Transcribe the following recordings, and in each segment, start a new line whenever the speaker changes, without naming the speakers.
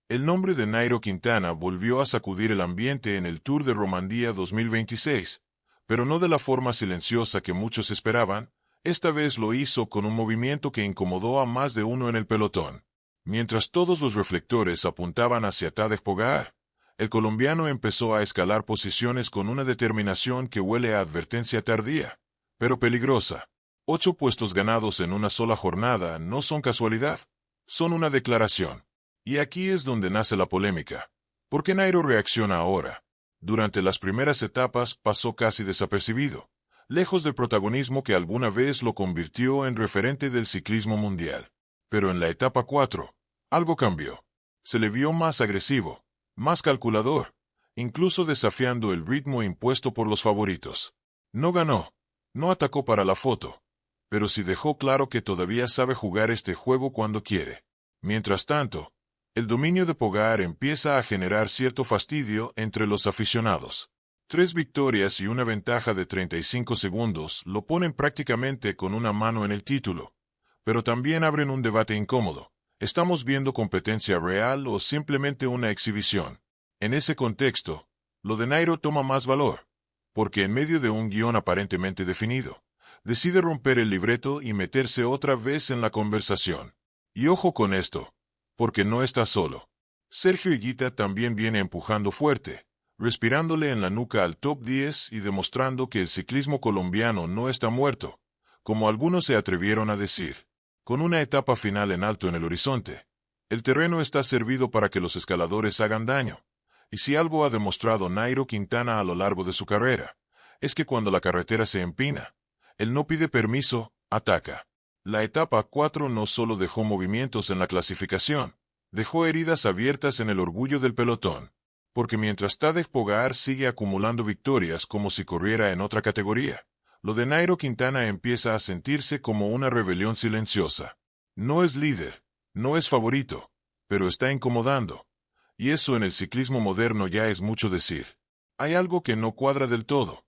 El nombre de Nairo Quintana volvió a sacudir el ambiente en el Tour de Romandía 2026, pero no de la forma silenciosa que muchos esperaban. Esta vez lo hizo con un movimiento que incomodó a más de uno en el pelotón. Mientras todos los reflectores apuntaban hacia Tadej Pogačar, el colombiano empezó a escalar posiciones con una determinación que huele a advertencia tardía, pero peligrosa. 8 puestos ganados en una sola jornada no son casualidad, son una declaración. Y aquí es donde nace la polémica. ¿Por qué Nairo reacciona ahora? Durante las primeras etapas pasó casi desapercibido, lejos del protagonismo que alguna vez lo convirtió en referente del ciclismo mundial. Pero en la etapa 4, algo cambió. Se le vio más agresivo, más calculador, incluso desafiando el ritmo impuesto por los favoritos. No ganó, no atacó para la foto, pero sí dejó claro que todavía sabe jugar este juego cuando quiere. Mientras tanto, el dominio de Pogačar empieza a generar cierto fastidio entre los aficionados. 3 victorias y una ventaja de 35 segundos lo ponen prácticamente con una mano en el título, pero también abren un debate incómodo. ¿Estamos viendo competencia real o simplemente una exhibición? En ese contexto, lo de Nairo toma más valor, porque en medio de un guión aparentemente definido, decide romper el libreto y meterse otra vez en la conversación. Y ojo con esto, porque no está solo. Sergio Higuita también viene empujando fuerte, respirándole en la nuca al top 10 y demostrando que el ciclismo colombiano no está muerto, como algunos se atrevieron a decir. Con una etapa final en alto en el horizonte, el terreno está servido para que los escaladores hagan daño. Y si algo ha demostrado Nairo Quintana a lo largo de su carrera, es que cuando la carretera se empina, él no pide permiso, ataca. La etapa 4 no solo dejó movimientos en la clasificación, dejó heridas abiertas en el orgullo del pelotón. Porque mientras Tadej Pogačar sigue acumulando victorias como si corriera en otra categoría, lo de Nairo Quintana empieza a sentirse como una rebelión silenciosa. No es líder, no es favorito, pero está incomodando. Y eso en el ciclismo moderno ya es mucho decir. Hay algo que no cuadra del todo.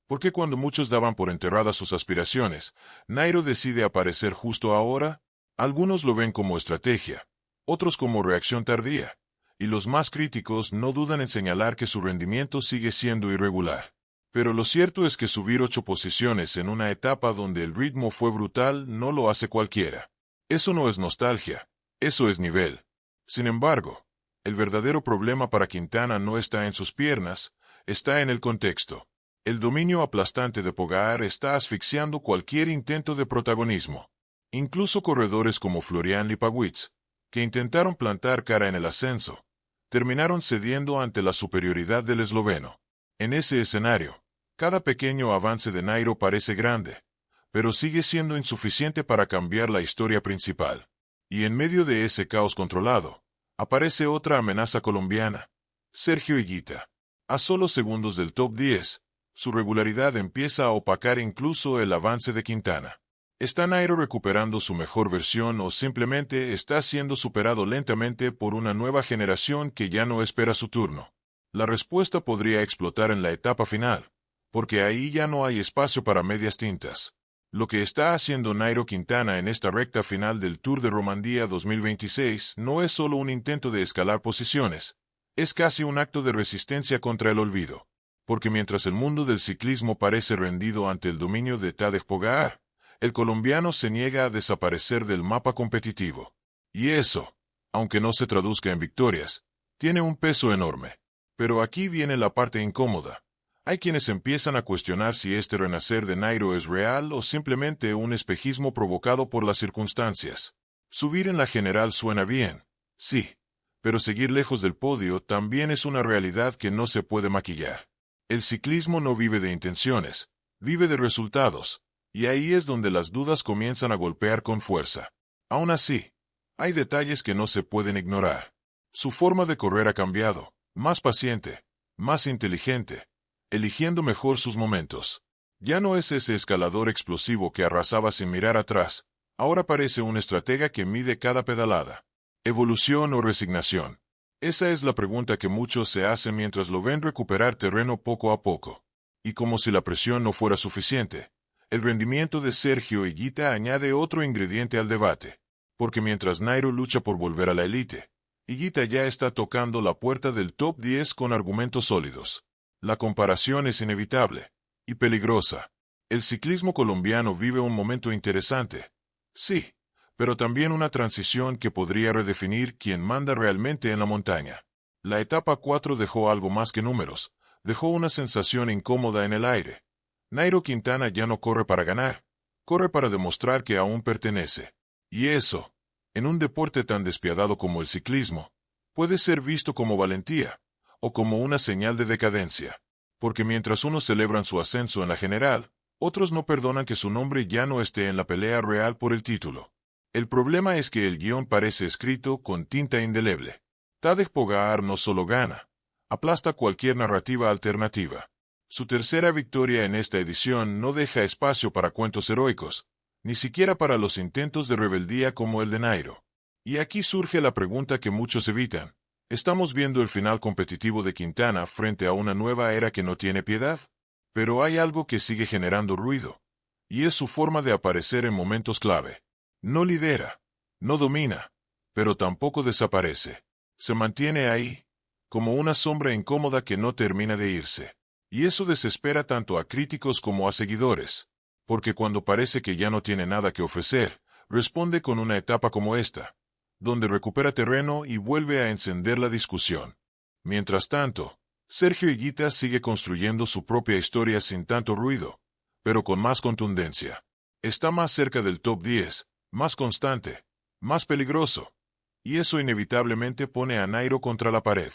¿Por qué cuando muchos daban por enterradas sus aspiraciones, Nairo decide aparecer justo ahora? Algunos lo ven como estrategia, otros como reacción tardía, y los más críticos no dudan en señalar que su rendimiento sigue siendo irregular. Pero lo cierto es que subir 8 posiciones en una etapa donde el ritmo fue brutal no lo hace cualquiera. Eso no es nostalgia, eso es nivel. Sin embargo, el verdadero problema para Quintana no está en sus piernas, está en el contexto. El dominio aplastante de Pogačar está asfixiando cualquier intento de protagonismo. Incluso corredores como Florian Lipavitz, que intentaron plantar cara en el ascenso, terminaron cediendo ante la superioridad del esloveno. En ese escenario, cada pequeño avance de Nairo parece grande, pero sigue siendo insuficiente para cambiar la historia principal. Y en medio de ese caos controlado, aparece otra amenaza colombiana, Sergio Higuita. A solo segundos del top 10, su regularidad empieza a opacar incluso el avance de Quintana. ¿Está Nairo recuperando su mejor versión o simplemente está siendo superado lentamente por una nueva generación que ya no espera su turno? La respuesta podría explotar en la etapa final, porque ahí ya no hay espacio para medias tintas. Lo que está haciendo Nairo Quintana en esta recta final del Tour de Romandía 2026 no es solo un intento de escalar posiciones, es casi un acto de resistencia contra el olvido. Porque mientras el mundo del ciclismo parece rendido ante el dominio de Tadej Pogačar, el colombiano se niega a desaparecer del mapa competitivo. Y eso, aunque no se traduzca en victorias, tiene un peso enorme. Pero aquí viene la parte incómoda. Hay quienes empiezan a cuestionar si este renacer de Nairo es real o simplemente un espejismo provocado por las circunstancias. Subir en la general suena bien, sí, pero seguir lejos del podio también es una realidad que no se puede maquillar. El ciclismo no vive de intenciones, vive de resultados, y ahí es donde las dudas comienzan a golpear con fuerza. Aún así, hay detalles que no se pueden ignorar. Su forma de correr ha cambiado, más paciente, más inteligente, eligiendo mejor sus momentos. Ya no es ese escalador explosivo que arrasaba sin mirar atrás, ahora parece un estratega que mide cada pedalada. ¿Evolución o resignación? Esa es la pregunta que muchos se hacen mientras lo ven recuperar terreno poco a poco. Y como si la presión no fuera suficiente, el rendimiento de Sergio Higuita añade otro ingrediente al debate. Porque mientras Nairo lucha por volver a la élite, Higuita ya está tocando la puerta del top 10 con argumentos sólidos. La comparación es inevitable y peligrosa. El ciclismo colombiano vive un momento interesante. Sí, pero también una transición que podría redefinir quién manda realmente en la montaña. La etapa 4 dejó algo más que números, dejó una sensación incómoda en el aire. Nairo Quintana ya no corre para ganar, corre para demostrar que aún pertenece. Y eso, en un deporte tan despiadado como el ciclismo, puede ser visto como valentía, o como una señal de decadencia. Porque mientras unos celebran su ascenso en la general, otros no perdonan que su nombre ya no esté en la pelea real por el título. El problema es que el guión parece escrito con tinta indeleble. Tadej Pogačar no solo gana, aplasta cualquier narrativa alternativa. Su tercera victoria en esta edición no deja espacio para cuentos heroicos, ni siquiera para los intentos de rebeldía como el de Nairo. Y aquí surge la pregunta que muchos evitan. ¿Estamos viendo el final competitivo de Quintana frente a una nueva era que no tiene piedad? Pero hay algo que sigue generando ruido, y es su forma de aparecer en momentos clave. No lidera, no domina, pero tampoco desaparece. Se mantiene ahí, como una sombra incómoda que no termina de irse. Y eso desespera tanto a críticos como a seguidores, porque cuando parece que ya no tiene nada que ofrecer, responde con una etapa como esta, donde recupera terreno y vuelve a encender la discusión. Mientras tanto, Sergio Higuita sigue construyendo su propia historia sin tanto ruido, pero con más contundencia. Está más cerca del top 10, más constante, más peligroso. Y eso inevitablemente pone a Nairo contra la pared,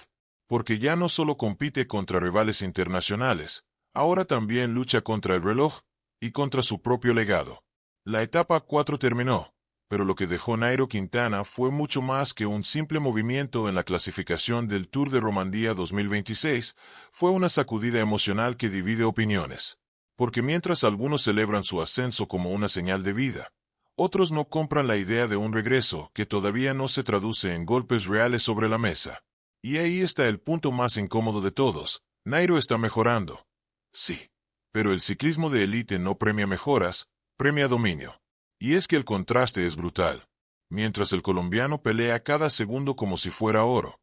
porque ya no solo compite contra rivales internacionales, ahora también lucha contra el reloj y contra su propio legado. La etapa 4 terminó, pero lo que dejó Nairo Quintana fue mucho más que un simple movimiento en la clasificación del Tour de Romandía 2026, fue una sacudida emocional que divide opiniones. Porque mientras algunos celebran su ascenso como una señal de vida, otros no compran la idea de un regreso que todavía no se traduce en golpes reales sobre la mesa. Y ahí está el punto más incómodo de todos. Nairo está mejorando. Sí, pero el ciclismo de élite no premia mejoras, premia dominio. Y es que el contraste es brutal. Mientras el colombiano pelea cada segundo como si fuera oro,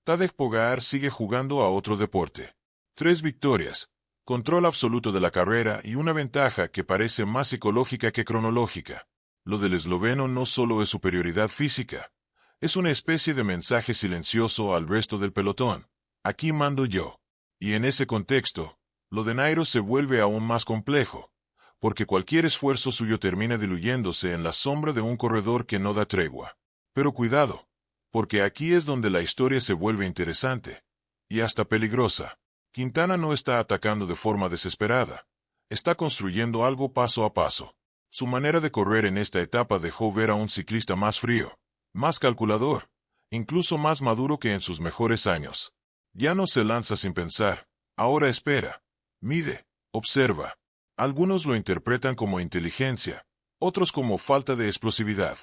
Tadej Pogačar sigue jugando a otro deporte. 3 victorias, control absoluto de la carrera y una ventaja que parece más psicológica que cronológica. Lo del esloveno no solo es superioridad física, es una especie de mensaje silencioso al resto del pelotón. Aquí mando yo. Y en ese contexto, lo de Nairo se vuelve aún más complejo, porque cualquier esfuerzo suyo termina diluyéndose en la sombra de un corredor que no da tregua. Pero cuidado, porque aquí es donde la historia se vuelve interesante, y hasta peligrosa. Quintana no está atacando de forma desesperada, está construyendo algo paso a paso. Su manera de correr en esta etapa dejó ver a un ciclista más frío, más calculador, incluso más maduro que en sus mejores años. Ya no se lanza sin pensar, ahora espera, mide, observa. Algunos lo interpretan como inteligencia, otros como falta de explosividad.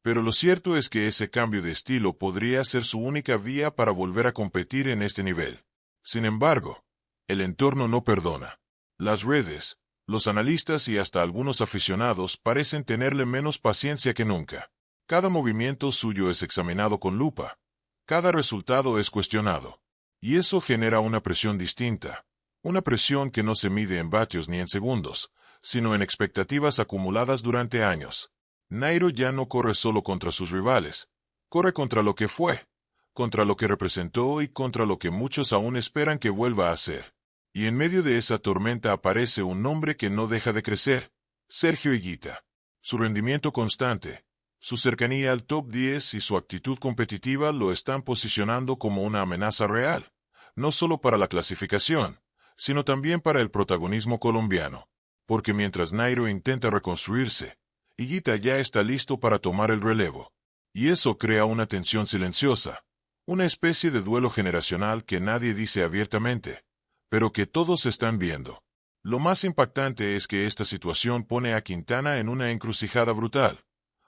Pero lo cierto es que ese cambio de estilo podría ser su única vía para volver a competir en este nivel. Sin embargo, el entorno no perdona. Las redes, los analistas y hasta algunos aficionados parecen tenerle menos paciencia que nunca. Cada movimiento suyo es examinado con lupa. Cada resultado es cuestionado. Y eso genera una presión distinta. Una presión que no se mide en vatios ni en segundos, sino en expectativas acumuladas durante años. Nairo ya no corre solo contra sus rivales. Corre contra lo que fue, contra lo que representó y contra lo que muchos aún esperan que vuelva a ser. Y en medio de esa tormenta aparece un nombre que no deja de crecer, Sergio Higuita. Su rendimiento constante, su cercanía al top 10 y su actitud competitiva lo están posicionando como una amenaza real, no solo para la clasificación, sino también para el protagonismo colombiano. Porque mientras Nairo intenta reconstruirse, Higuita ya está listo para tomar el relevo. Y eso crea una tensión silenciosa, una especie de duelo generacional que nadie dice abiertamente, pero que todos están viendo. Lo más impactante es que esta situación pone a Quintana en una encrucijada brutal.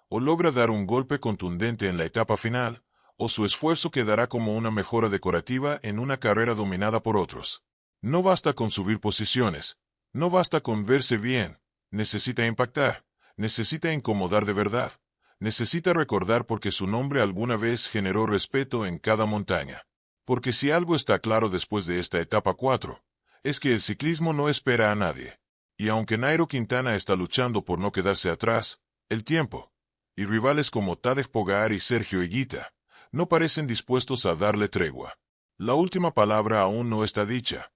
O logra dar un golpe contundente en la etapa final, o su esfuerzo quedará como una mejora decorativa en una carrera dominada por otros. No basta con subir posiciones, no basta con verse bien, necesita impactar, necesita incomodar de verdad, Necesita recordar porque su nombre alguna vez generó respeto en cada montaña. Porque si algo está claro después de esta etapa 4, es que el ciclismo no espera a nadie. Y aunque Nairo Quintana está luchando por no quedarse atrás, el tiempo, y rivales como Tadej Pogačar y Sergio Higuita, no parecen dispuestos a darle tregua. La última palabra aún no está dicha,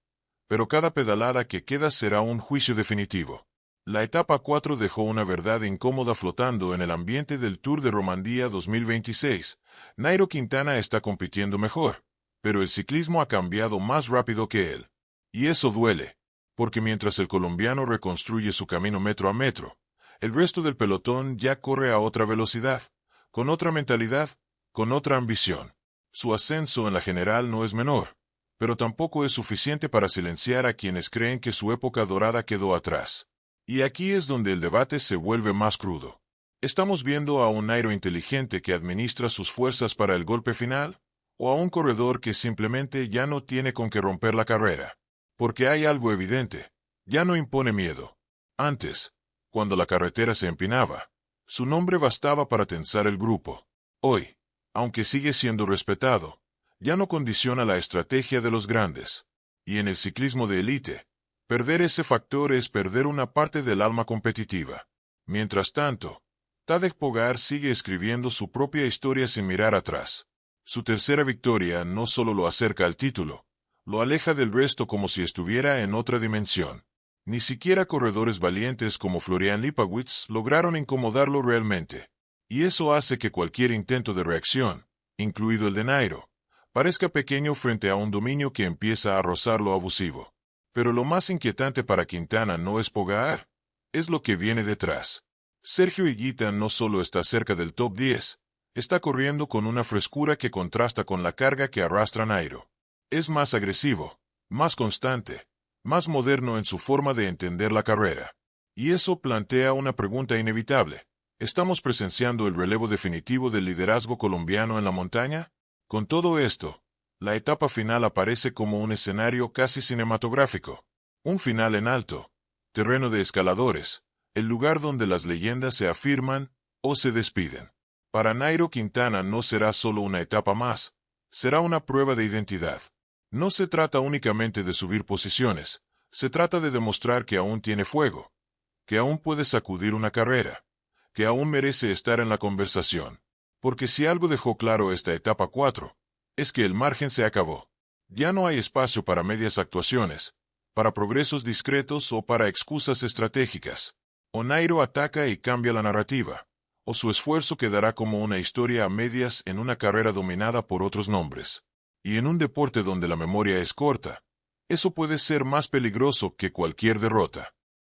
pero cada pedalada que queda será un juicio definitivo. La etapa 4 dejó una verdad incómoda flotando en el ambiente del Tour de Romandía 2026. Nairo Quintana está compitiendo mejor, pero el ciclismo ha cambiado más rápido que él. Y eso duele, porque mientras el colombiano reconstruye su camino metro a metro, el resto del pelotón ya corre a otra velocidad, con otra mentalidad, con otra ambición. Su ascenso en la general no es menor, pero tampoco es suficiente para silenciar a quienes creen que su época dorada quedó atrás. Y aquí es donde el debate se vuelve más crudo. ¿Estamos viendo a un Nairo inteligente que administra sus fuerzas para el golpe final? ¿O a un corredor que simplemente ya no tiene con qué romper la carrera? Porque hay algo evidente. Ya no impone miedo. Antes, cuando la carretera se empinaba, su nombre bastaba para tensar el grupo. Hoy, aunque sigue siendo respetado, ya no condiciona la estrategia de los grandes. Y en el ciclismo de élite, perder ese factor es perder una parte del alma competitiva. Mientras tanto, Tadej Pogačar sigue escribiendo su propia historia sin mirar atrás. Su tercera victoria no solo lo acerca al título, lo aleja del resto como si estuviera en otra dimensión. Ni siquiera corredores valientes como Florian Lipowitz lograron incomodarlo realmente. Y eso hace que cualquier intento de reacción, incluido el de Nairo, parezca pequeño frente a un dominio que empieza a rozar lo abusivo. Pero lo más inquietante para Quintana no es Pogačar, es lo que viene detrás. Sergio Higuita no solo está cerca del top 10, está corriendo con una frescura que contrasta con la carga que arrastra Nairo. Es más agresivo, más constante, más moderno en su forma de entender la carrera. Y eso plantea una pregunta inevitable. ¿Estamos presenciando el relevo definitivo del liderazgo colombiano en la montaña? Con todo esto, la etapa final aparece como un escenario casi cinematográfico. Un final en alto, terreno de escaladores, el lugar donde las leyendas se afirman o se despiden. Para Nairo Quintana no será solo una etapa más, será una prueba de identidad. No se trata únicamente de subir posiciones, se trata de demostrar que aún tiene fuego, que aún puede sacudir una carrera, que aún merece estar en la conversación. Porque si algo dejó claro esta etapa 4, es que el margen se acabó. Ya no hay espacio para medias actuaciones, para progresos discretos o para excusas estratégicas. O Nairo ataca y cambia la narrativa, o su esfuerzo quedará como una historia a medias en una carrera dominada por otros nombres. Y en un deporte donde la memoria es corta, eso puede ser más peligroso que cualquier derrota.